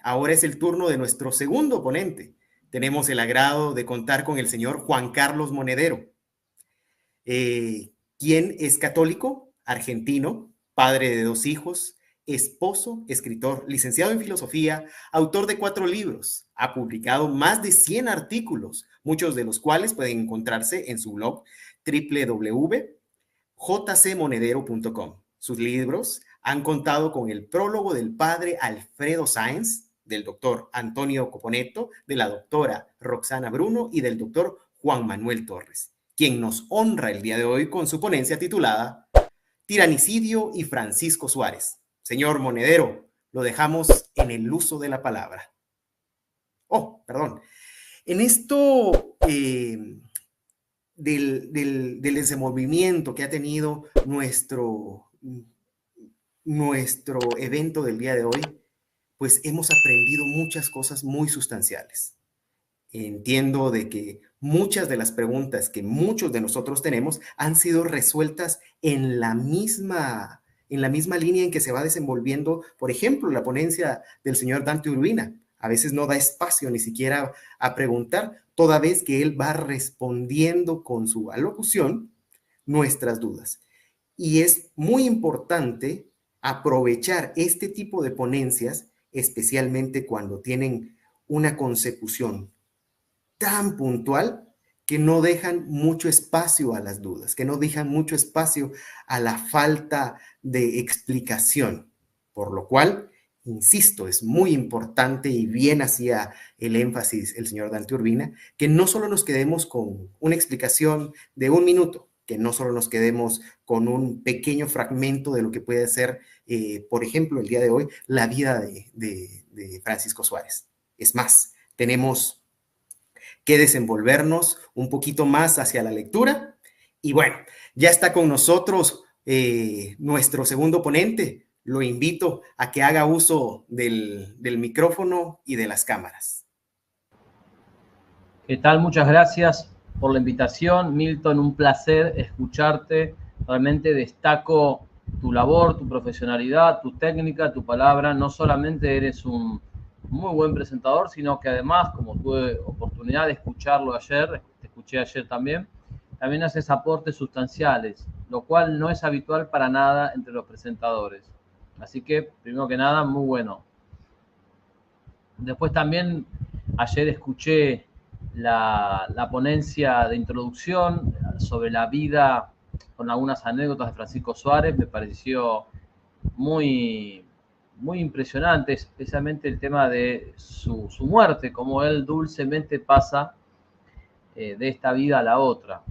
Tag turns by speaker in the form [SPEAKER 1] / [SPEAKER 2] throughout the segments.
[SPEAKER 1] Ahora es el turno de nuestro segundo ponente. Tenemos el agrado de contar con el señor Juan Carlos Monedero, quien es católico, argentino, padre de 2 hijos, esposo, escritor, licenciado en filosofía, autor de 4 libros. Ha publicado más de 100 artículos, muchos de los cuales pueden encontrarse en su blog www.jcmonedero.com. Sus libros han contado con el prólogo del padre Alfredo Sáenz, del doctor Antonio Coponeto, de la doctora Roxana Bruno y del doctor Juan Manuel Torres, quien nos honra el día de hoy con su ponencia titulada Tiranicidio y Francisco Suárez. Señor Monedero, lo dejamos en el uso de la palabra. Oh, perdón. En esto del desenvolvimiento que ha tenido nuestro evento del día de hoy, pues hemos aprendido muchas cosas muy sustanciales. Entiendo de que muchas de las preguntas que muchos de nosotros tenemos han sido resueltas en la misma línea en que se va desenvolviendo, por ejemplo, la ponencia del señor Dante Urbina. A veces no da espacio ni siquiera a preguntar, toda vez que él va respondiendo con su alocución nuestras dudas. Y es muy importante aprovechar este tipo de ponencias, especialmente cuando tienen una consecución tan puntual que no dejan mucho espacio a las dudas, que no dejan mucho espacio a la falta de explicación. Por lo cual, insisto, es muy importante y bien hacía el énfasis el señor Dante Urbina, que no solo nos quedemos con una explicación de 1 minuto, que no solo nos quedemos con un pequeño fragmento de lo que puede ser, por ejemplo, el día de hoy, la vida de Francisco Suárez. Es más, tenemos que desenvolvernos un poquito más hacia la lectura. Y bueno, ya está con nosotros nuestro segundo ponente. Lo invito a que haga uso del micrófono y de las cámaras.
[SPEAKER 2] ¿Qué tal? Muchas gracias por la invitación, Milton. Un placer escucharte. Realmente destaco tu labor, tu profesionalidad, tu técnica, tu palabra. No solamente eres un muy buen presentador, sino que además, como tuve oportunidad de escucharlo ayer, te escuché ayer también haces aportes sustanciales, lo cual no es habitual para nada entre los presentadores. Así que, primero que nada, muy bueno. Después también, ayer escuché la ponencia de introducción sobre la vida con algunas anécdotas de Francisco Suárez. Me pareció muy impresionante, especialmente el tema de su muerte, como él dulcemente pasa de esta vida a la otra.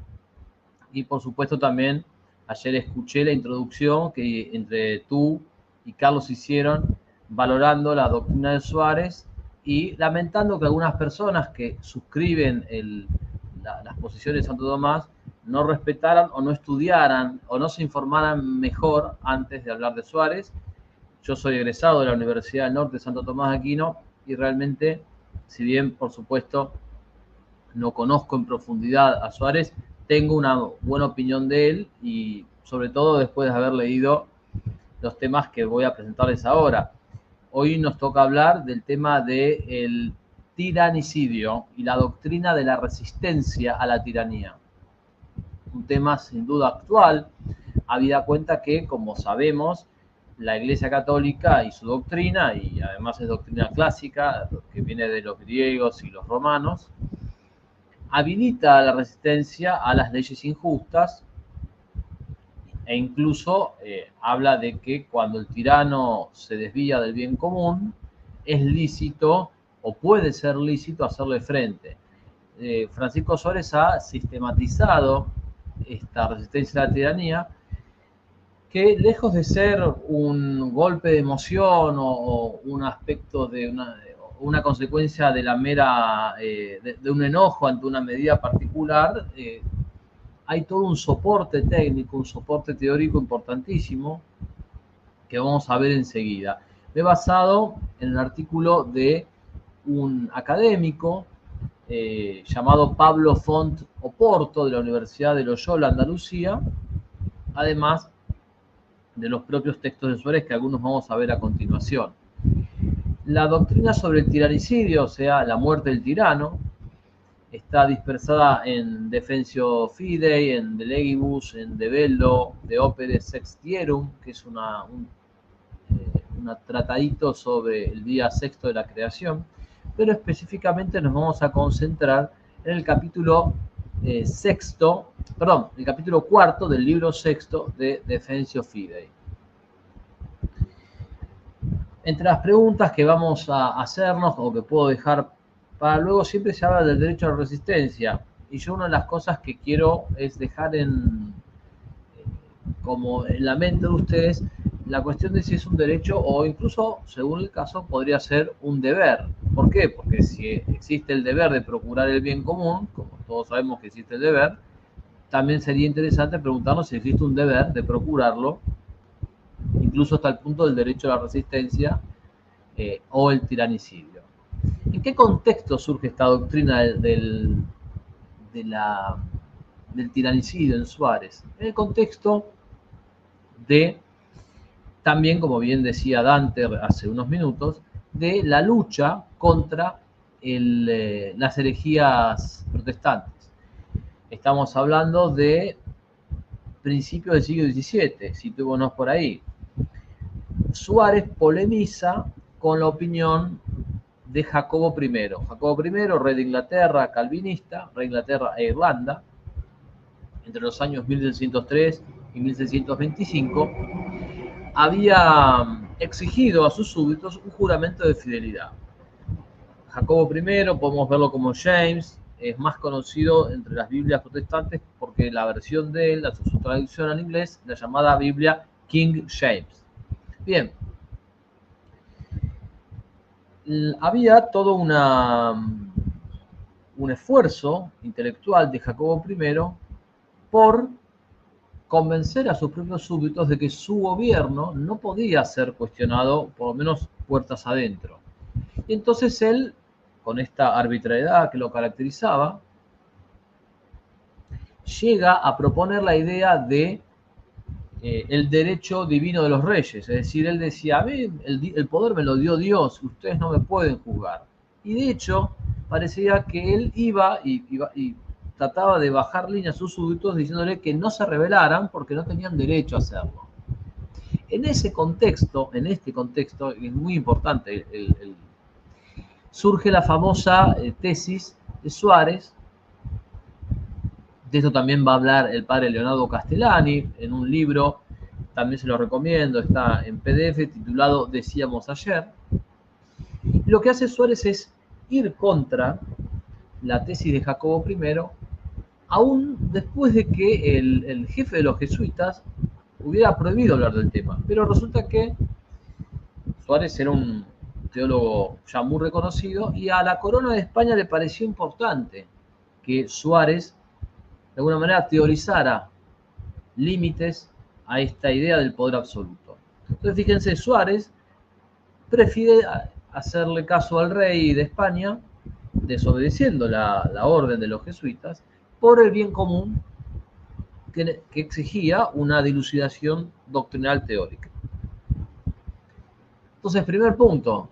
[SPEAKER 2] Y por supuesto también ayer escuché la introducción que entre tú y Carlos hicieron valorando la doctrina de Suárez y lamentando que algunas personas que suscriben las posiciones de Santo Tomás no respetaran o no estudiaran o no se informaran mejor antes de hablar de Suárez. Yo soy egresado de la Universidad del Norte de Santo Tomás de Aquino y realmente, si bien por supuesto no conozco en profundidad a Suárez, tengo una buena opinión de él y sobre todo después de haber leído los temas que voy a presentarles ahora. Hoy nos toca hablar del tema del tiranicidio y la doctrina de la resistencia a la tiranía. Un tema sin duda actual, habida cuenta que, como sabemos, la Iglesia Católica y su doctrina, y además es doctrina clásica, que viene de los griegos y los romanos, habilita la resistencia a las leyes injustas e incluso habla de que cuando el tirano se desvía del bien común, es lícito o puede ser lícito hacerle frente. Francisco Suárez ha sistematizado esta resistencia a la tiranía, que lejos de ser un golpe de emoción o un aspecto de una consecuencia de la mera, de un enojo ante una medida particular, hay todo un soporte técnico, un soporte teórico importantísimo que vamos a ver enseguida. Me he basado en el artículo de un académico llamado Pablo Font Oporto de la Universidad de Loyola, Andalucía, además de los propios textos de Suárez que algunos vamos a ver a continuación. La doctrina sobre el tiranicidio, o sea, la muerte del tirano, está dispersada en Defensio Fidei, en De Legibus, en De Bello, De Opere Sextierum, que es un tratadito sobre el día sexto de la creación, pero específicamente nos vamos a concentrar en el capítulo el capítulo cuarto del libro sexto de Defensio Fidei. Entre las preguntas que vamos a hacernos o que puedo dejar para luego, siempre se habla del derecho a la resistencia, y yo una de las cosas que quiero es dejar como en la mente de ustedes la cuestión de si es un derecho o incluso, según el caso, podría ser un deber. ¿Por qué? Porque si existe el deber de procurar el bien común, como todos sabemos que existe el deber, también sería interesante preguntarnos si existe un deber de procurarlo, incluso hasta el punto del derecho a la resistencia o el tiranicidio. ¿En qué contexto surge esta doctrina del tiranicidio en Suárez? En el contexto de, también como bien decía Dante hace unos minutos, de la lucha contra las herejías protestantes. Estamos hablando de principios del siglo XVII, situémonos por ahí. Suárez polemiza con la opinión de Jacobo I. Jacobo I, rey de Inglaterra, calvinista, rey de Inglaterra e Irlanda, entre los años 1603 y 1625, había exigido a sus súbditos un juramento de fidelidad. Jacobo I, podemos verlo como James, es más conocido entre las Biblias protestantes porque la versión de él, su traducción al inglés, la llamada Biblia King James. Bien, había todo un esfuerzo intelectual de Jacobo I por convencer a sus propios súbditos de que su gobierno no podía ser cuestionado, por lo menos puertas adentro. Y entonces él, con esta arbitrariedad que lo caracterizaba, llega a proponer la idea de el derecho divino de los reyes. Es decir, él decía, a mí el poder me lo dio Dios, ustedes no me pueden juzgar. Y de hecho, parecía que él iba y trataba de bajar línea a sus súbditos diciéndole que no se rebelaran porque no tenían derecho a hacerlo. En este contexto, es muy importante, surge la famosa tesis de Suárez. De esto también va a hablar el padre Leonardo Castellani en un libro, también se lo recomiendo, está en PDF, titulado Decíamos ayer. Lo que hace Suárez es ir contra la tesis de Jacobo I, aún después de que el jefe de los jesuitas hubiera prohibido hablar del tema. Pero resulta que Suárez era un teólogo ya muy reconocido y a la corona de España le pareció importante que Suárez de alguna manera teorizara límites a esta idea del poder absoluto. Entonces, fíjense, Suárez prefiere hacerle caso al rey de España, desobedeciendo la orden de los jesuitas, por el bien común que exigía una dilucidación doctrinal teórica. Entonces, primer punto,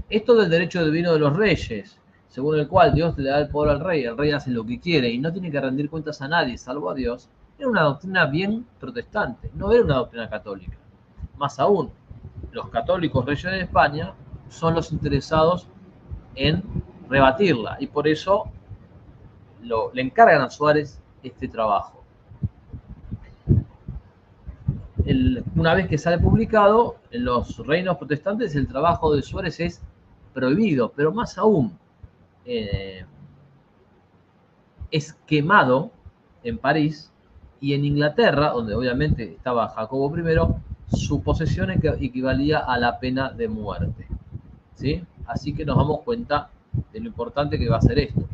[SPEAKER 2] esto del derecho divino de los reyes, según el cual Dios le da el poder al rey, el rey hace lo que quiere y no tiene que rendir cuentas a nadie salvo a Dios, era una doctrina bien protestante, no era una doctrina católica. Más aún, los católicos reyes de España son los interesados en rebatirla y por eso le encargan a Suárez este trabajo. Una vez que sale publicado, en los reinos protestantes el trabajo de Suárez es prohibido, pero más aún, es quemado en París y en Inglaterra, donde obviamente estaba Jacobo I, su posesión equivalía a la pena de muerte. ¿Sí? Así que nos damos cuenta de lo importante que va a ser esto.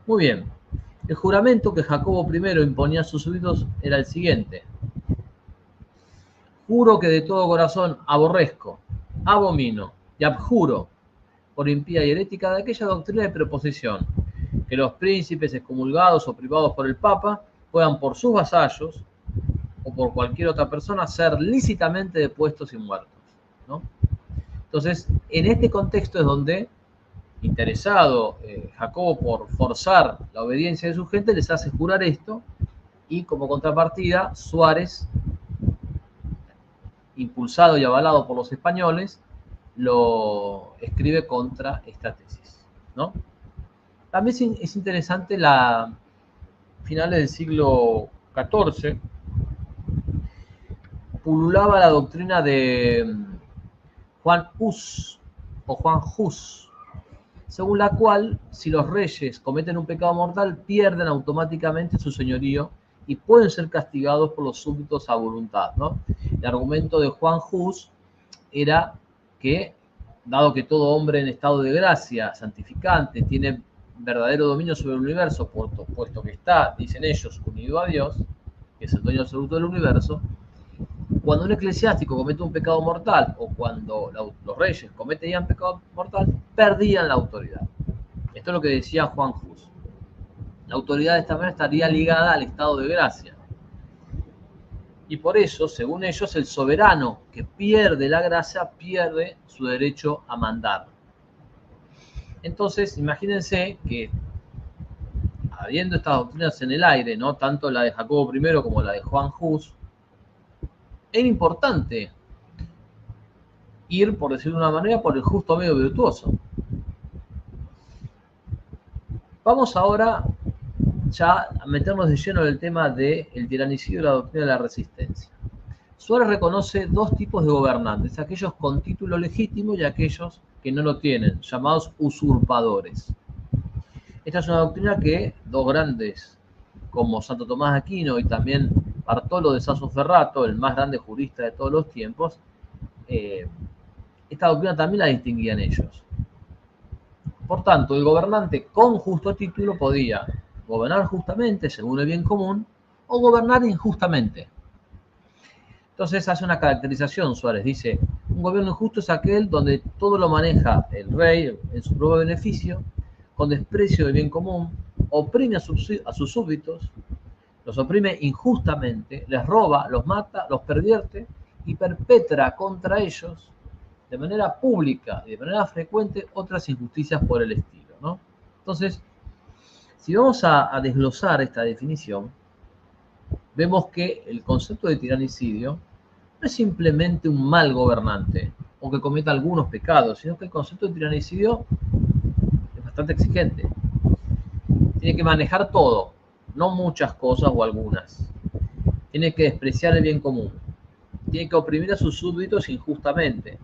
[SPEAKER 2] Muy bien. El juramento que Jacobo I imponía a sus súbditos era el siguiente: juro que de todo corazón aborrezco, abomino y abjuro por impía y herética de aquella doctrina de preposición, que los príncipes excomulgados o privados por el Papa puedan por sus vasallos o por cualquier otra persona ser lícitamente depuestos y muertos. ¿no? Entonces, en este contexto es donde, interesado Jacobo por forzar la obediencia de su gente, les hace jurar esto, y como contrapartida, Suárez, impulsado y avalado por los españoles, lo escribe contra esta tesis, ¿no? También es interesante la finales del siglo XIV, pululaba la doctrina de Juan Hus o Juan Hus, según la cual si los reyes cometen un pecado mortal pierden automáticamente su señorío y pueden ser castigados por los súbditos a voluntad, ¿no? El argumento de Juan Hus era que, dado que todo hombre en estado de gracia santificante tiene verdadero dominio sobre el universo, puesto que está, dicen ellos, unido a Dios, que es el dueño absoluto del universo, cuando un eclesiástico comete un pecado mortal o cuando los reyes cometían pecado mortal, perdían la autoridad. Esto es lo que decía Juan Hus. La autoridad de esta manera estaría ligada al estado de gracia. Y por eso, según ellos, el soberano que pierde la gracia pierde su derecho a mandar. Entonces, imagínense que, habiendo estas doctrinas en el aire, ¿no? Tanto la de Jacobo I como la de Juan Hus, era importante ir, por decirlo de una manera, por el justo medio virtuoso. Vamos ahora ya a meternos de lleno en el tema del tiranicidio y la doctrina de la resistencia. Suárez reconoce dos tipos de gobernantes, aquellos con título legítimo y aquellos que no lo tienen, llamados usurpadores. Esta es una doctrina que dos grandes, como Santo Tomás de Aquino y también Bartolo de Sassoferrato, el más grande jurista de todos los tiempos, esta doctrina también la distinguían ellos. Por tanto, el gobernante con justo título podía gobernar justamente, según el bien común, o gobernar injustamente. Entonces hace una caracterización, Suárez, dice, un gobierno injusto es aquel donde todo lo maneja el rey en su propio beneficio, con desprecio del bien común, oprime a sus súbditos, los oprime injustamente, les roba, los mata, los pervierte y perpetra contra ellos de manera pública y de manera frecuente otras injusticias por el estilo, ¿no? Entonces, si vamos a desglosar esta definición, vemos que el concepto de tiranicidio no es simplemente un mal gobernante o que cometa algunos pecados, sino que el concepto de tiranicidio es bastante exigente. Tiene que manejar todo, no muchas cosas o algunas. Tiene que despreciar el bien común. Tiene que oprimir a sus súbditos injustamente.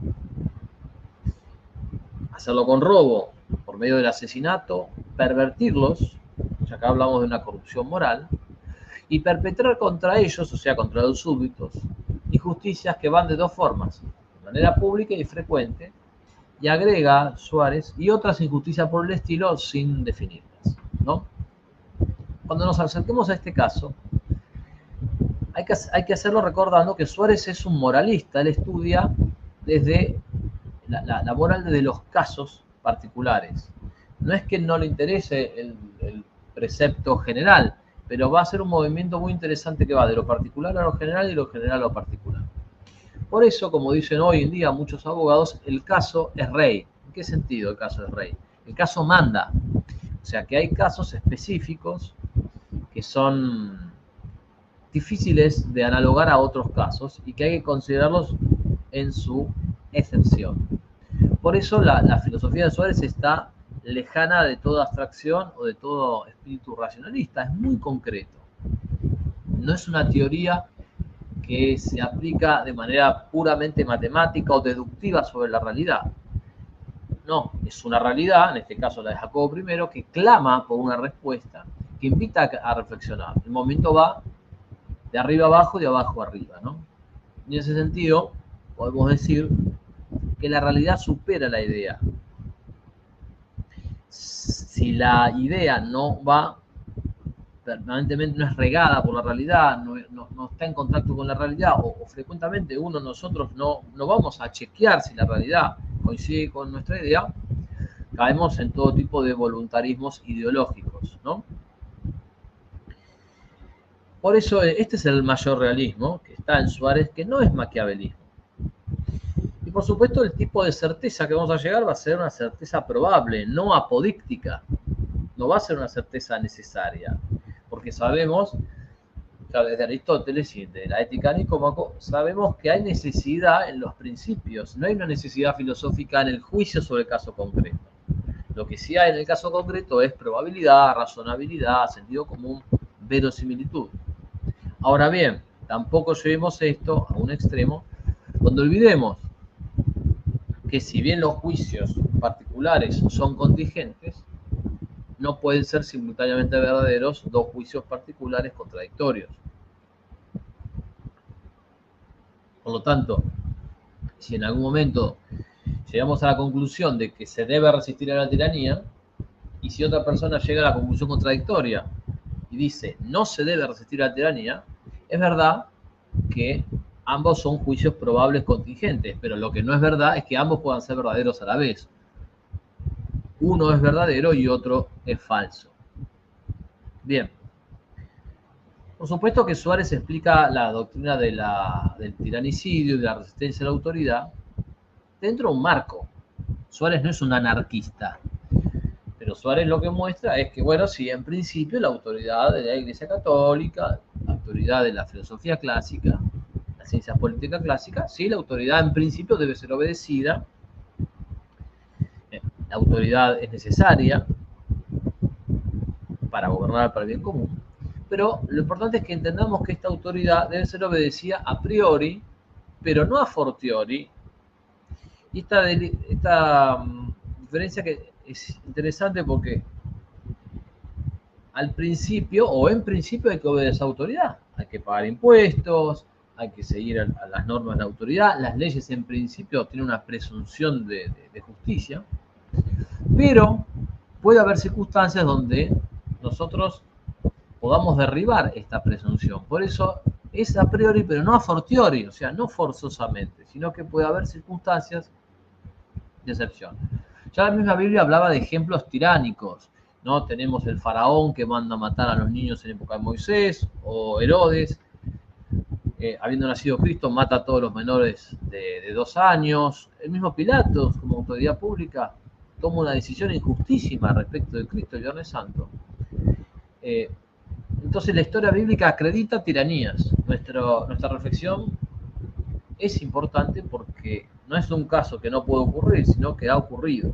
[SPEAKER 2] Hacerlo con robo, por medio del asesinato, pervertirlos, ya acá hablamos de una corrupción moral, y perpetrar contra ellos, o sea, contra los súbditos, injusticias que van de dos formas, de manera pública y frecuente, y agrega Suárez, y otras injusticias por el estilo sin definirlas, ¿no? Cuando nos acerquemos a este caso, hay que hacerlo recordando que Suárez es un moralista, él estudia desde la moral desde los casos particulares. No es que no le interese el precepto general, pero va a ser un movimiento muy interesante que va de lo particular a lo general y de lo general a lo particular. Por eso, como dicen hoy en día muchos abogados, el caso es rey. ¿En qué sentido el caso es rey? El caso manda. O sea, que hay casos específicos que son difíciles de analogar a otros casos y que hay que considerarlos en su excepción. Por eso la filosofía de Suárez está lejana de toda abstracción o de todo espíritu racionalista, es muy concreto. No es una teoría que se aplica de manera puramente matemática o deductiva sobre la realidad. No, es una realidad, en este caso la de Jacobo I, que clama por una respuesta, que invita a reflexionar. El momento va de arriba abajo, de abajo arriba, ¿no? Y en ese sentido, podemos decir que la realidad supera la idea. Si la idea no va permanentemente, no es regada por la realidad, no está en contacto con la realidad, o frecuentemente nosotros no vamos a chequear si la realidad coincide con nuestra idea, caemos en todo tipo de voluntarismos ideológicos, ¿no? Por eso este es el mayor realismo que está en Suárez, que no es maquiavelismo. Y por supuesto el tipo de certeza que vamos a llegar va a ser una certeza probable, no apodíctica. No va a ser una certeza necesaria, porque sabemos, ya desde Aristóteles y de la ética de Nicómaco, sabemos que hay necesidad en los principios, no hay una necesidad filosófica en el juicio sobre el caso concreto. Lo que sí hay en el caso concreto es probabilidad, razonabilidad, sentido común, verosimilitud. Ahora bien, tampoco llevemos esto a un extremo donde olvidemos que si bien los juicios particulares son contingentes, no pueden ser simultáneamente verdaderos dos juicios particulares contradictorios. Por lo tanto, si en algún momento llegamos a la conclusión de que se debe resistir a la tiranía, y si otra persona llega a la conclusión contradictoria y dice no se debe resistir a la tiranía, es verdad que ambos son juicios probables contingentes, pero lo que no es verdad es que ambos puedan ser verdaderos a la vez. Uno es verdadero y otro es falso. Bien. Por supuesto que Suárez explica la doctrina del tiranicidio y de la resistencia a la autoridad dentro de un marco. Suárez no es un anarquista, pero Suárez lo que muestra es que, bueno, sí, en principio la autoridad de la Iglesia Católica, la autoridad de la filosofía clásica, las ciencias políticas clásicas, sí, la autoridad en principio debe ser obedecida, la autoridad es necesaria para gobernar para el bien común, pero lo importante es que entendamos que esta autoridad debe ser obedecida a priori, pero no a fortiori. Y esta diferencia que es interesante porque al principio, o en principio, hay que obedecer a autoridad. Hay que pagar impuestos, hay que seguir a las normas de la autoridad. Las leyes en principio tienen una presunción de justicia, pero puede haber circunstancias donde nosotros podamos derribar esta presunción. Por eso es a priori, pero no a fortiori, o sea, no forzosamente, sino que puede haber circunstancias de excepción. Ya la misma Biblia hablaba de ejemplos tiránicos, ¿no? Tenemos el faraón que manda a matar a los niños en época de Moisés, o Herodes, habiendo nacido Cristo, mata a todos los menores de 2 años. El mismo Pilatos, como autoridad pública, toma una decisión injustísima respecto de Cristo, el Viernes Santo. Entonces la historia bíblica acredita tiranías. Nuestra reflexión es importante porque no es un caso que no puede ocurrir, sino que ha ocurrido.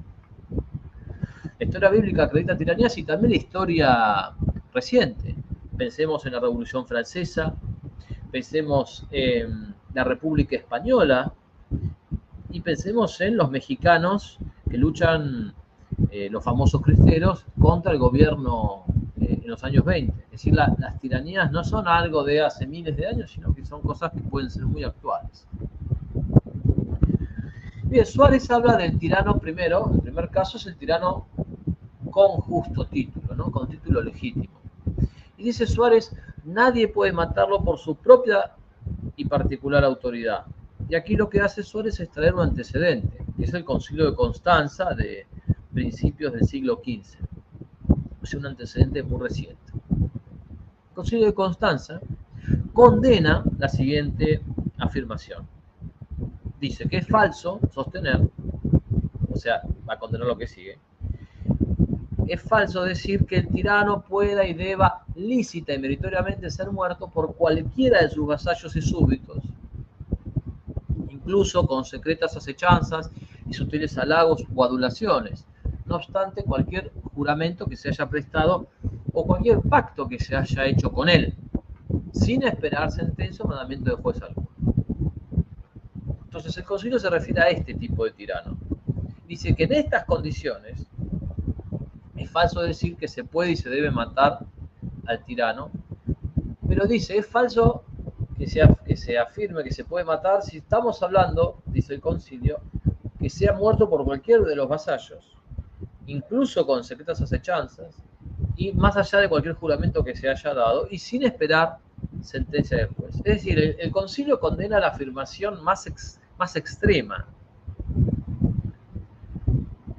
[SPEAKER 2] La historia bíblica acredita tiranías y también la historia reciente. Pensemos en la Revolución Francesa, pensemos en la República Española y pensemos en los mexicanos que luchan, los famosos cristeros, contra el gobierno en los años 20. Es decir, las tiranías no son algo de hace miles de años, sino que son cosas que pueden ser muy actuales. Bien, Suárez habla del tirano primero. El primer caso es el tirano con justo título, ¿no? Con título legítimo. Y dice Suárez, nadie puede matarlo por su propia y particular autoridad. Y aquí lo que hace Suárez es traer un antecedente, que es el Concilio de Constanza de principios del siglo XV. Es un antecedente muy reciente. El Concilio de Constanza condena la siguiente afirmación. Dice que es falso sostener, o sea, va a condenar lo que sigue, es falso decir que el tirano pueda y deba lícita y meritoriamente ser muerto por cualquiera de sus vasallos y súbditos, incluso con secretas acechanzas y sutiles halagos o adulaciones, no obstante cualquier juramento que se haya prestado o cualquier pacto que se haya hecho con él, sin esperar sentencia o mandamiento de juez alguno. Entonces el concilio se refiere a este tipo de tirano. Dice que en estas condiciones es falso decir que se puede y se debe matar al tirano, pero dice, es falso que se afirme que se puede matar si estamos hablando, dice el concilio, que sea muerto por cualquiera de los vasallos, incluso con secretas acechanzas, y más allá de cualquier juramento que se haya dado, y sin esperar sentencia del juez. Es decir, el concilio condena la afirmación más extrema.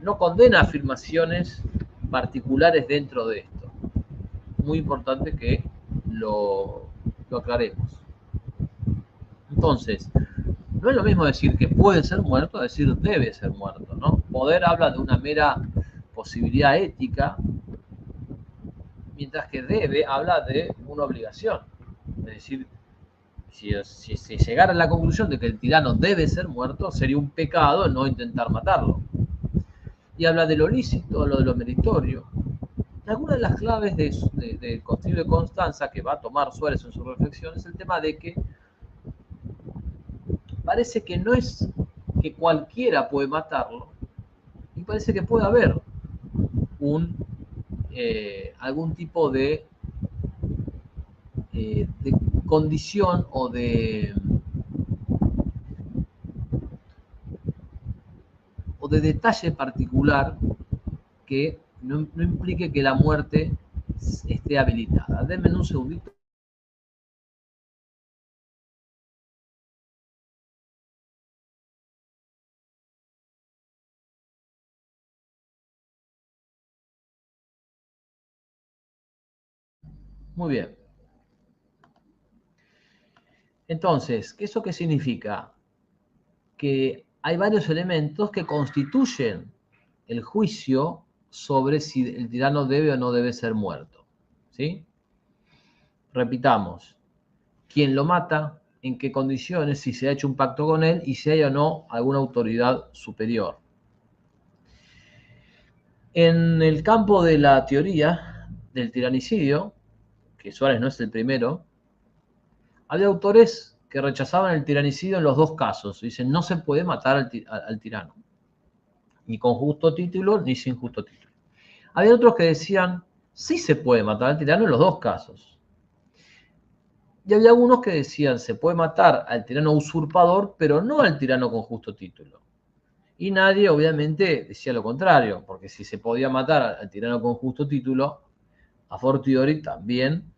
[SPEAKER 2] No condena afirmaciones particulares dentro de esto. Muy importante que lo aclaremos. Entonces, No es lo mismo decir que puede ser muerto a decir debe ser muerto, ¿no? Poder habla de una mera posibilidad ética, mientras que debe habla de una obligación. Es decir, si se llegara a la conclusión de que el tirano debe ser muerto, sería un pecado no intentar matarlo. Y habla de lo lícito, lo de lo meritorio. Algunas de las claves del Concilio de Constanza que va a tomar Suárez en su reflexión es el tema de que parece que no es que cualquiera puede matarlo, y parece que puede haber algún tipo de condición o de detalle particular que no implique que la muerte esté habilitada. Denme un segundito. Muy bien. Entonces, ¿eso qué significa? Que hay varios elementos que constituyen el juicio sobre si el tirano debe o no debe ser muerto. ¿Sí? Repitamos. ¿Quién lo mata? ¿En qué condiciones? Si se ha hecho un pacto con él y si hay o no alguna autoridad superior. En el campo de la teoría del tiranicidio, que Suárez no es el primero, había autores que rechazaban el tiranicidio en los dos casos. Dicen, no se puede matar al tirano, ni con justo título ni sin justo título. Había otros que decían, sí se puede matar al tirano en los dos casos. Y había algunos que decían, se puede matar al tirano usurpador, pero no al tirano con justo título. Y nadie, obviamente, decía lo contrario, porque si se podía matar al tirano con justo título, a fortiori también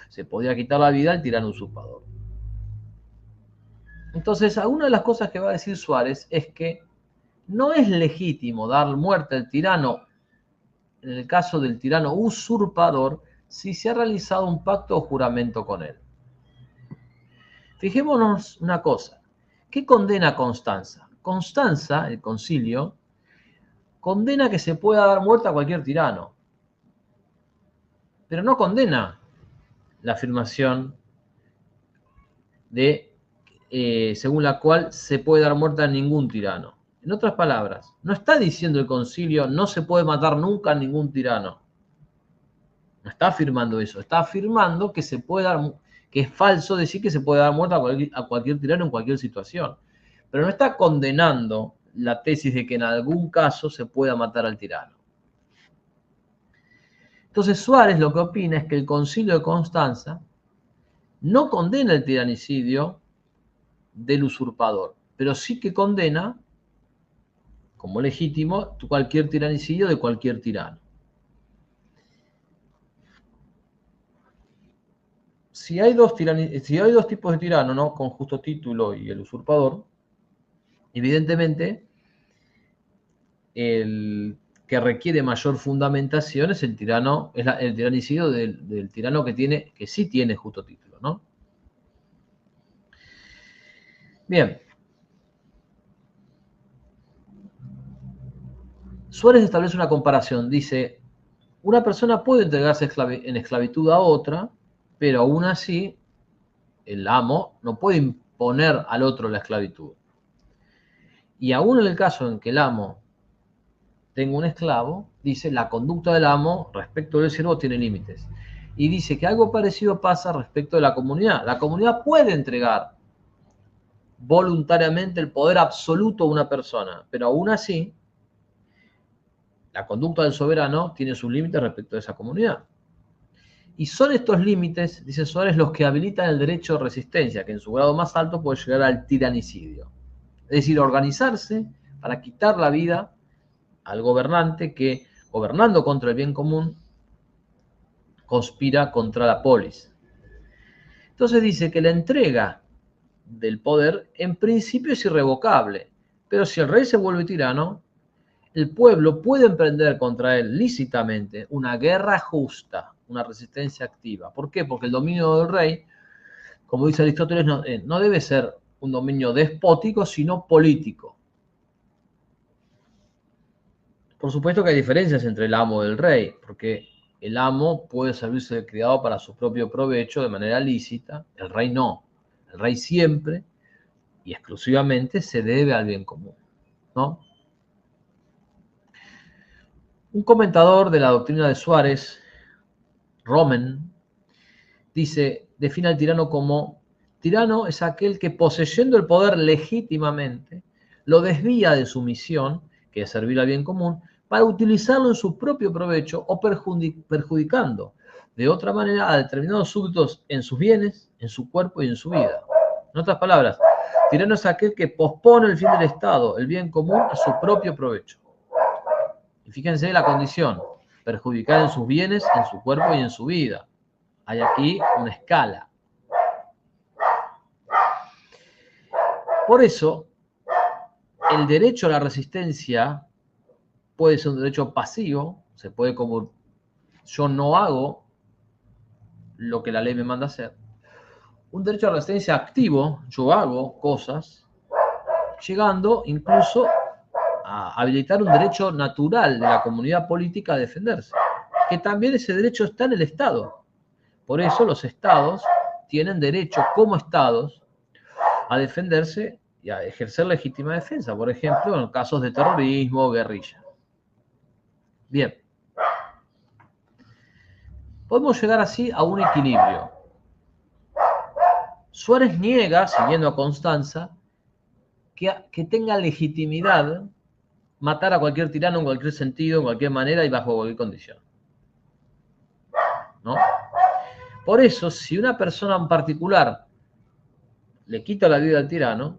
[SPEAKER 2] se podía quitar la vida al tirano usurpador. Entonces, alguna de las cosas que va a decir Suárez es que no es legítimo dar muerte al tirano, en el caso del tirano usurpador, si se ha realizado un pacto o juramento con él. Fijémonos una cosa. ¿Qué condena Constanza? Constanza, el concilio, condena que se pueda dar muerte a cualquier tirano, pero no condena la afirmación según la cual se puede dar muerte a ningún tirano. En otras palabras, no está diciendo el concilio no se puede matar nunca a ningún tirano. No está afirmando eso, está afirmando que que es falso decir que se puede dar muerte a cualquier tirano en cualquier situación. Pero no está condenando la tesis de que en algún caso se pueda matar al tirano. Entonces Suárez lo que opina es que el Concilio de Constanza no condena el tiranicidio del usurpador, pero sí que condena como legítimo cualquier tiranicidio de cualquier tirano. Si hay dos tipos de tirano, ¿no? Con justo título y el usurpador, evidentemente el que requiere mayor fundamentación es el tiranicidio del tirano que sí tiene justo título, ¿no? Bien. Suárez establece una comparación. Dice, una persona puede entregarse en esclavitud a otra, pero aún así el amo no puede imponer al otro la esclavitud. Y aún en el caso en que el amo tenga un esclavo, dice, la conducta del amo respecto del siervo tiene límites. Y dice que algo parecido pasa respecto de la comunidad. La comunidad puede entregar voluntariamente el poder absoluto a una persona, pero aún así la conducta del soberano tiene sus límites respecto de esa comunidad. Y son estos límites, dice Suárez, los que habilitan el derecho de resistencia, que en su grado más alto puede llegar al tiranicidio. Es decir, organizarse para quitar la vida al gobernante que, gobernando contra el bien común, conspira contra la polis. Entonces dice que la entrega del poder en principio es irrevocable, pero si el rey se vuelve tirano, el pueblo puede emprender contra él lícitamente una guerra justa, una resistencia activa. ¿Por qué? Porque el dominio del rey, como dice Aristóteles, no debe ser un dominio despótico, sino político. Por supuesto que hay diferencias entre el amo y el rey, porque el amo puede servirse del criado para su propio provecho de manera lícita, el rey no. El rey siempre y exclusivamente se debe al bien común, ¿no? Un comentador de la doctrina de Suárez, Romen, define al tirano como: tirano es aquel que, poseyendo el poder legítimamente, lo desvía de su misión, que es servir al bien común, para utilizarlo en su propio provecho o perjudicando de otra manera a determinados súbditos en sus bienes, en su cuerpo y en su vida. En otras palabras, tirano es aquel que pospone el fin del Estado, el bien común, a su propio provecho. Y fíjense la condición: perjudicar en sus bienes, en su cuerpo y en su vida. Hay aquí una escala. Por eso, el derecho a la resistencia puede ser un derecho pasivo, se puede como yo no hago lo que la ley me manda hacer. Un derecho a la resistencia activo, yo hago cosas, llegando incluso a habilitar un derecho natural de la comunidad política a defenderse, que también ese derecho está en el Estado. Por eso los estados tienen derecho como estados a defenderse y a ejercer legítima defensa, por ejemplo, en casos de terrorismo o guerrilla. Bien. Podemos llegar así a un equilibrio. Suárez niega, siguiendo a Constanza, que tenga legitimidad matar a cualquier tirano en cualquier sentido, en cualquier manera y bajo cualquier condición, ¿no? Por eso, si una persona en particular le quita la vida al tirano,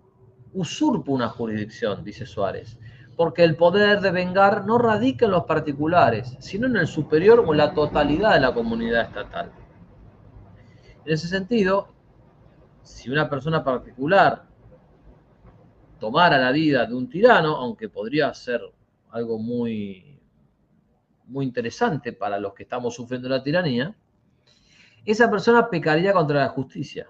[SPEAKER 2] usurpa una jurisdicción, dice Suárez, porque el poder de vengar no radica en los particulares, sino en el superior o en la totalidad de la comunidad estatal. En ese sentido, si una persona particular tomara la vida de un tirano, aunque podría ser algo muy, muy interesante para los que estamos sufriendo la tiranía, esa persona pecaría contra la justicia.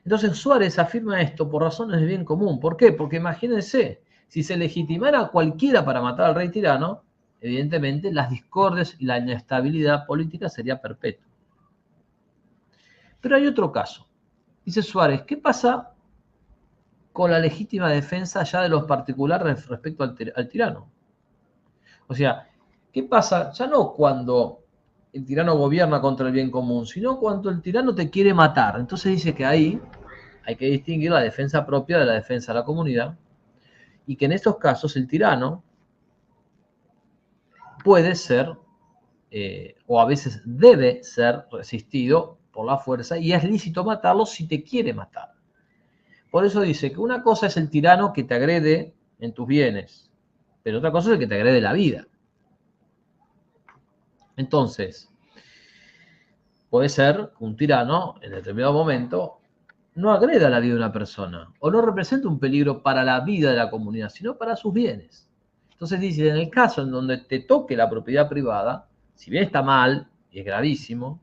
[SPEAKER 2] Entonces Suárez afirma esto por razones de bien común. ¿Por qué? Porque imagínense, si se legitimara a cualquiera para matar al rey tirano, evidentemente las discordias y la inestabilidad política sería perpetua. Pero hay otro caso. Dice Suárez, ¿qué pasa con la legítima defensa ya de los particulares respecto al tirano? O sea, ¿qué pasa ya no cuando el tirano gobierna contra el bien común, sino cuando el tirano te quiere matar? Entonces dice que ahí hay que distinguir la defensa propia de la defensa de la comunidad, y que en estos casos el tirano puede ser, o a veces debe ser resistido por la fuerza, y es lícito matarlo si te quiere matar. Por eso dice que una cosa es el tirano que te agrede en tus bienes, pero otra cosa es el que te agrede la vida. Entonces, puede ser que un tirano en determinado momento no agreda la vida de una persona o no representa un peligro para la vida de la comunidad, sino para sus bienes. Entonces dice, en el caso en donde te toque la propiedad privada, si bien está mal y es gravísimo,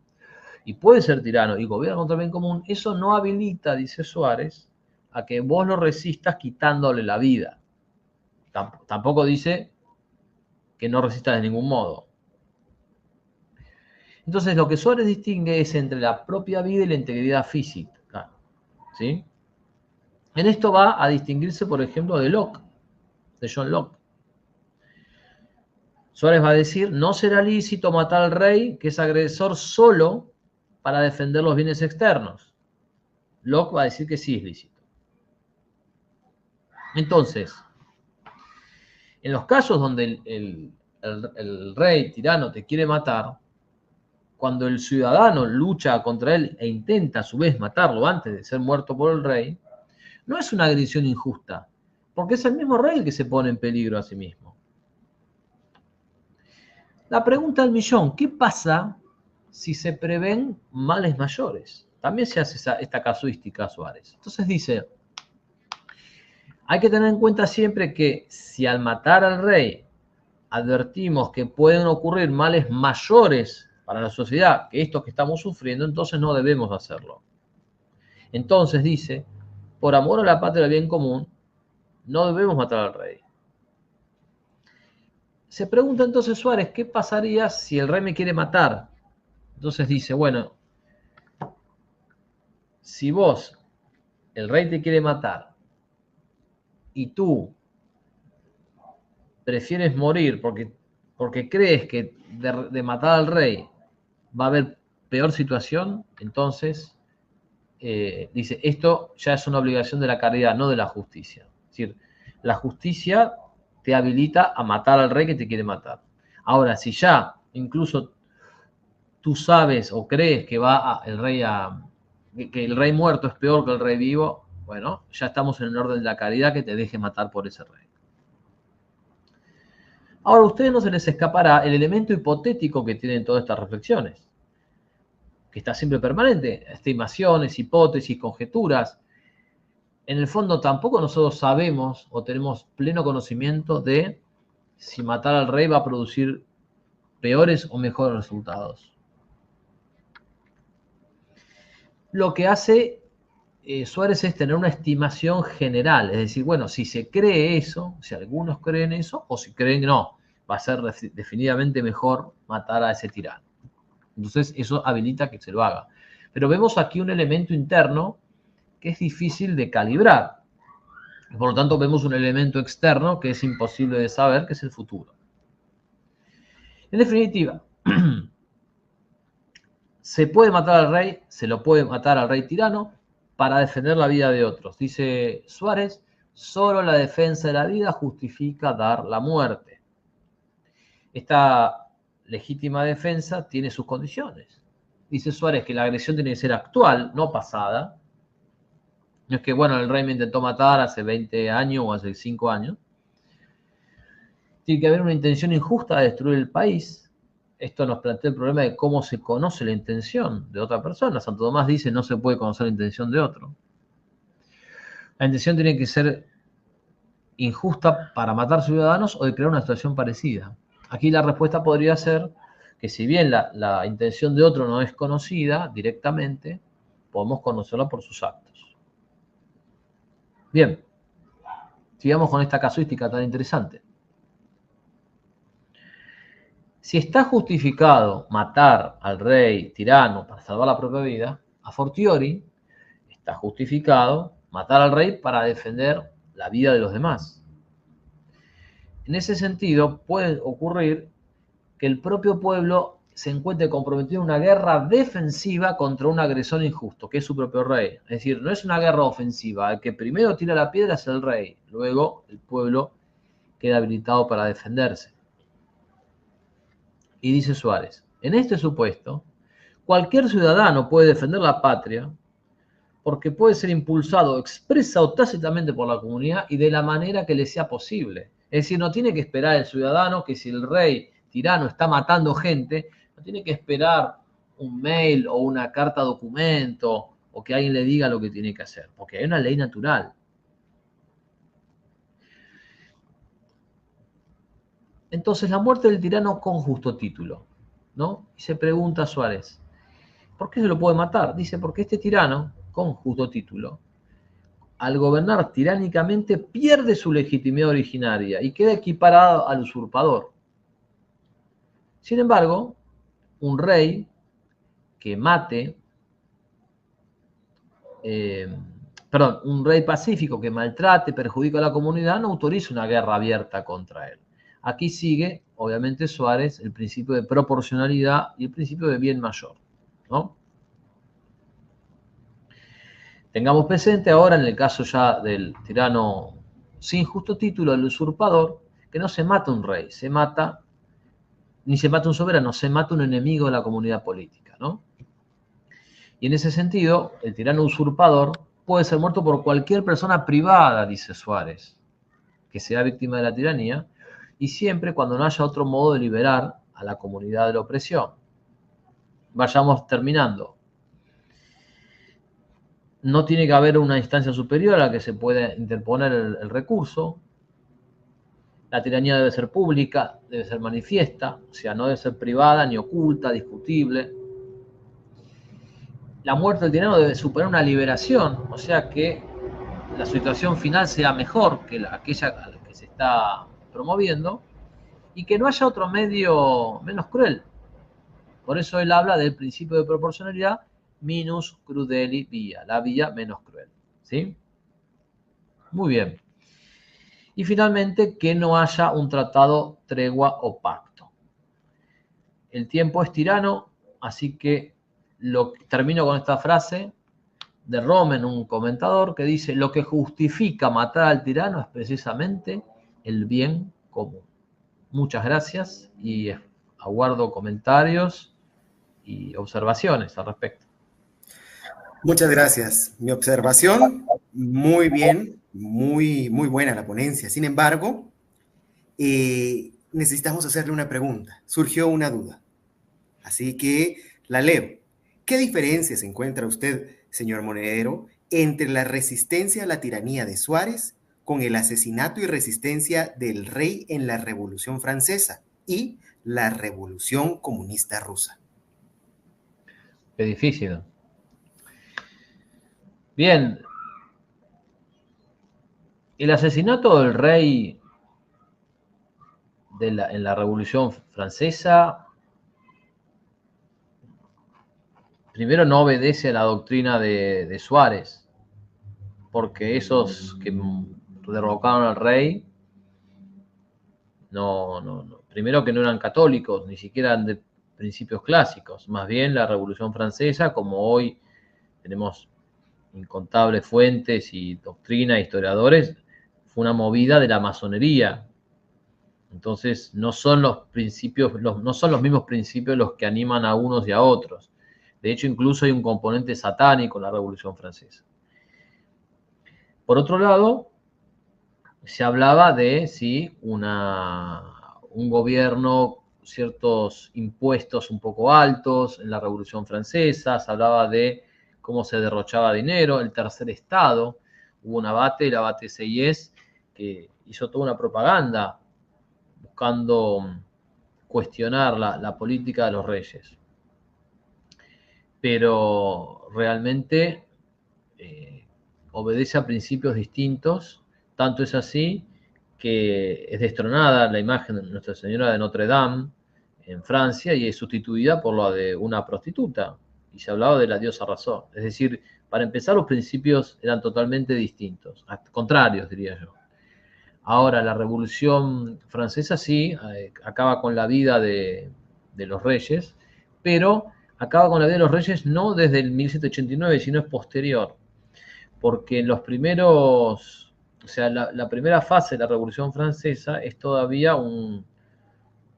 [SPEAKER 2] y puede ser tirano y gobierna contra el bien común, eso no habilita, dice Suárez, a que vos lo resistas quitándole la vida. Tampoco dice que no resistas de ningún modo. Entonces lo que Suárez distingue es entre la propia vida y la integridad física, ¿sí? En esto va a distinguirse, por ejemplo, de Locke, de John Locke. Suárez va a decir, no será lícito matar al rey que es agresor solo para defender los bienes externos. Locke va a decir que sí es lícito. Entonces, en los casos donde el rey tirano te quiere matar, cuando el ciudadano lucha contra él e intenta a su vez matarlo antes de ser muerto por el rey, no es una agresión injusta, porque es el mismo rey el que se pone en peligro a sí mismo. La pregunta del millón, ¿qué pasa si se prevén males mayores? También se hace esta casuística, Suárez. Entonces dice, hay que tener en cuenta siempre que si al matar al rey advertimos que pueden ocurrir males mayores para la sociedad que estos que estamos sufriendo, entonces no debemos hacerlo. Entonces dice, por amor a la patria y al bien común, no debemos matar al rey. Se pregunta entonces Suárez, ¿qué pasaría si el rey me quiere matar? Entonces dice, bueno, si vos, el rey te quiere matar, y tú prefieres morir porque crees que de matar al rey va a haber peor situación, entonces dice, esto ya es una obligación de la caridad, no de la justicia. Es decir, la justicia te habilita a matar al rey que te quiere matar. Ahora, si ya incluso tú sabes o crees que que el rey muerto es peor que el rey vivo, bueno, ya estamos en el orden de la caridad que te deje matar por ese rey. Ahora, a ustedes no se les escapará el elemento hipotético que tienen todas estas reflexiones, que está siempre permanente, estimaciones, hipótesis, conjeturas. En el fondo tampoco nosotros sabemos o tenemos pleno conocimiento de si matar al rey va a producir peores o mejores resultados. Lo que hace Suárez es tener una estimación general, es decir, bueno, si se cree eso, si algunos creen eso, o si creen que no, va a ser definitivamente mejor matar a ese tirano. Entonces eso habilita que se lo haga. Pero vemos aquí un elemento interno que es difícil de calibrar. Por lo tanto, vemos un elemento externo que es imposible de saber, que es el futuro. En definitiva, se puede matar al rey, se lo puede matar al rey tirano para defender la vida de otros. Dice Suárez, solo la defensa de la vida justifica dar la muerte. Esta legítima defensa tiene sus condiciones. Dice Suárez que la agresión tiene que ser actual, no pasada. No es que, bueno, el rey me intentó matar hace 20 años o hace 5 años. Tiene que haber una intención injusta de destruir el país. Esto nos plantea el problema de cómo se conoce la intención de otra persona. Santo Tomás dice no se puede conocer la intención de otro. La intención tiene que ser injusta para matar ciudadanos o de crear una situación parecida. Aquí la respuesta podría ser que si bien la intención de otro no es conocida directamente, podemos conocerla por sus actos. Bien, sigamos con esta casuística tan interesante. Si está justificado matar al rey tirano para salvar la propia vida, a fortiori está justificado matar al rey para defender la vida de los demás. En ese sentido, puede ocurrir que el propio pueblo se encuentre comprometido en una guerra defensiva contra un agresor injusto, que es su propio rey. Es decir, no es una guerra ofensiva. El que primero tira la piedra es el rey. Luego el pueblo queda habilitado para defenderse. Y dice Suárez, en este supuesto, cualquier ciudadano puede defender la patria porque puede ser impulsado expresa o tácitamente por la comunidad y de la manera que le sea posible. Es decir, no tiene que esperar el ciudadano que si el rey tirano está matando gente, no tiene que esperar un mail o una carta documento o que alguien le diga lo que tiene que hacer, porque hay una ley natural. Entonces, la muerte del tirano con justo título, ¿no? Y se pregunta Suárez, ¿por qué se lo puede matar? Dice, porque este tirano, con justo título, al gobernar tiránicamente pierde su legitimidad originaria y queda equiparado al usurpador. Sin embargo, un rey que mate, un rey pacífico que maltrate, perjudica a la comunidad, no autoriza una guerra abierta contra él. Aquí sigue, obviamente, Suárez, el principio de proporcionalidad y el principio de bien mayor, ¿no? Tengamos presente ahora, en el caso ya del tirano sin justo título, el usurpador, que no se mata un rey, ni se mata un soberano, se mata un enemigo de la comunidad política, ¿no? Y en ese sentido, el tirano usurpador puede ser muerto por cualquier persona privada, dice Suárez, que sea víctima de la tiranía, y siempre cuando no haya otro modo de liberar a la comunidad de la opresión. Vayamos terminando. No tiene que haber una instancia superior a la que se pueda interponer el recurso. La tiranía debe ser pública, debe ser manifiesta, o sea, no debe ser privada ni oculta, discutible. la muerte del tirano debe suponer una liberación, o sea que la situación final sea mejor que aquella a la que se está promoviendo y que no haya otro medio menos cruel. Por eso él habla del principio de proporcionalidad minus crudeli via, la vía menos cruel. ¿Sí? Muy bien. Y finalmente, que no haya un tratado, tregua o pacto. El tiempo es tirano, así que termino con esta frase de Romen, un comentador, que dice: lo que justifica matar al tirano es precisamente el bien común. Muchas gracias y aguardo comentarios y observaciones al respecto.
[SPEAKER 1] Muchas gracias. Mi observación, muy bien, muy buena la ponencia. Sin embargo, necesitamos hacerle una pregunta. Surgió una duda. Así que la leo. ¿Qué diferencias encuentra usted, señor Monedero, entre la resistencia a la tiranía de Suárez con el asesinato y resistencia del rey en la Revolución Francesa y la Revolución Comunista Rusa?
[SPEAKER 2] Qué difícil. Bien. El asesinato del rey en la Revolución Francesa, primero no obedece a la doctrina de Suárez, porque esos que derrocaron al rey, primero que no eran católicos, ni siquiera eran de principios clásicos. Más bien la Revolución Francesa, como hoy tenemos incontables fuentes y doctrina, historiadores, fue una movida de la masonería. Entonces no son los principios, no son los mismos principios los que animan a unos y a otros. De hecho, incluso hay un componente satánico en la Revolución Francesa. Por otro lado, se hablaba de sí, un gobierno, ciertos impuestos un poco altos en la Revolución Francesa, se hablaba de cómo se derrochaba dinero, el tercer estado. Hubo un abate, el abate Sieyès, que hizo toda una propaganda buscando cuestionar la política de los reyes. Pero realmente obedece a principios distintos, tanto es así que es destronada la imagen de Nuestra Señora de Notre Dame en Francia y es sustituida por la de una prostituta, y se hablaba de la diosa razón. Es decir, para empezar, los principios eran totalmente distintos, contrarios, diría yo. Ahora, la Revolución Francesa sí acaba con la vida de los reyes, pero acaba con la vida de los reyes no desde el 1789, sino es posterior. Porque en los primeros, o sea, la primera fase de la Revolución Francesa es todavía un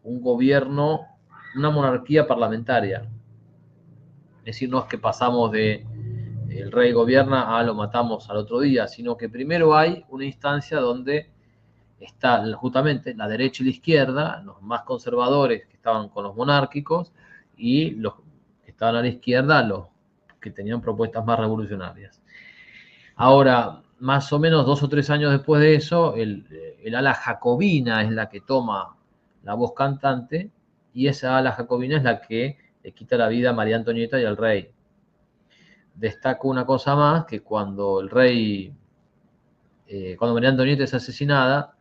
[SPEAKER 2] gobierno, una monarquía parlamentaria. Es decir, no es que pasamos de el rey gobierna a lo matamos al otro día, sino que primero hay una instancia donde está justamente la derecha y la izquierda, los más conservadores que estaban con los monárquicos y los que estaban a la izquierda, los que tenían propuestas más revolucionarias. Ahora, más o menos 2 o 3 años después de eso, el ala jacobina es la que toma la voz cantante y esa ala jacobina es la que le quita la vida a María Antonieta y al rey. Destaco una cosa más, que cuando el rey, cuando María Antonieta es asesinada,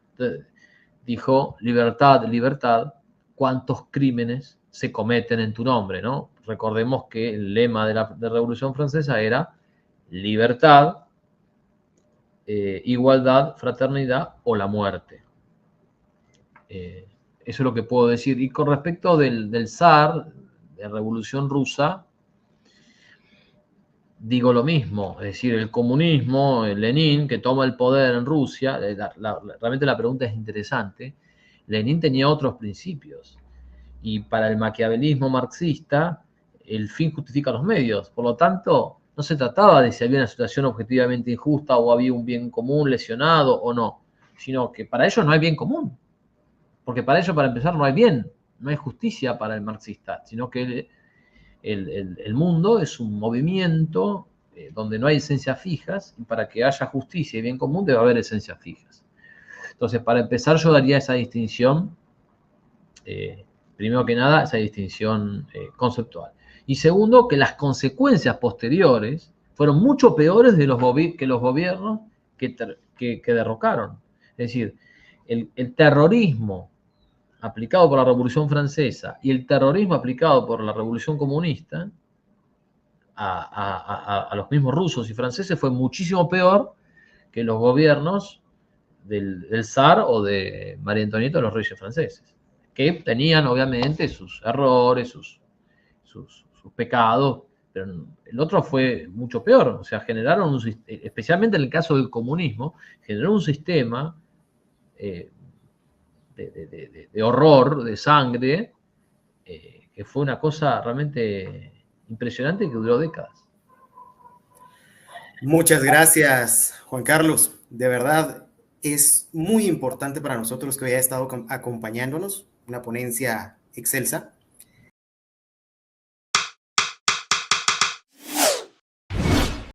[SPEAKER 2] dijo: libertad, libertad, ¿cuántos crímenes se cometen en tu nombre? ¿No? Recordemos que el lema de la Revolución Francesa era libertad, igualdad, fraternidad o la muerte. Eso es lo que puedo decir. Y con respecto del zar, de la Revolución Rusa, digo lo mismo, es decir, el comunismo, el Lenin, que toma el poder en Rusia, realmente la pregunta es interesante. Lenin tenía otros principios y para el maquiavelismo marxista el fin justifica los medios. Por lo tanto, no se trataba de si había una situación objetivamente injusta o había un bien común lesionado o no, sino que para ellos no hay bien común, porque para ellos, para empezar, no hay bien, no hay justicia para el marxista, sino que el mundo es un movimiento donde no hay esencias fijas, y para que haya justicia y bien común debe haber esencias fijas. Entonces, para empezar, yo daría esa distinción, primero que nada, esa distinción conceptual. Y segundo, que las consecuencias posteriores fueron mucho peores de que los gobiernos que derrocaron. Es decir, el terrorismo aplicado por la Revolución Francesa y el terrorismo aplicado por la Revolución Comunista a los mismos rusos y franceses fue muchísimo peor que los gobiernos del zar o de María Antonieta, los reyes franceses, que tenían obviamente sus errores, sus pecados, pero el otro fue mucho peor. O sea, generaron, especialmente en el caso del comunismo, generó un sistema de horror, de sangre, que fue una cosa realmente impresionante que duró décadas.
[SPEAKER 1] Muchas gracias, Juan Carlos. De verdad, es muy importante para nosotros que haya estado acompañándonos, una ponencia excelsa.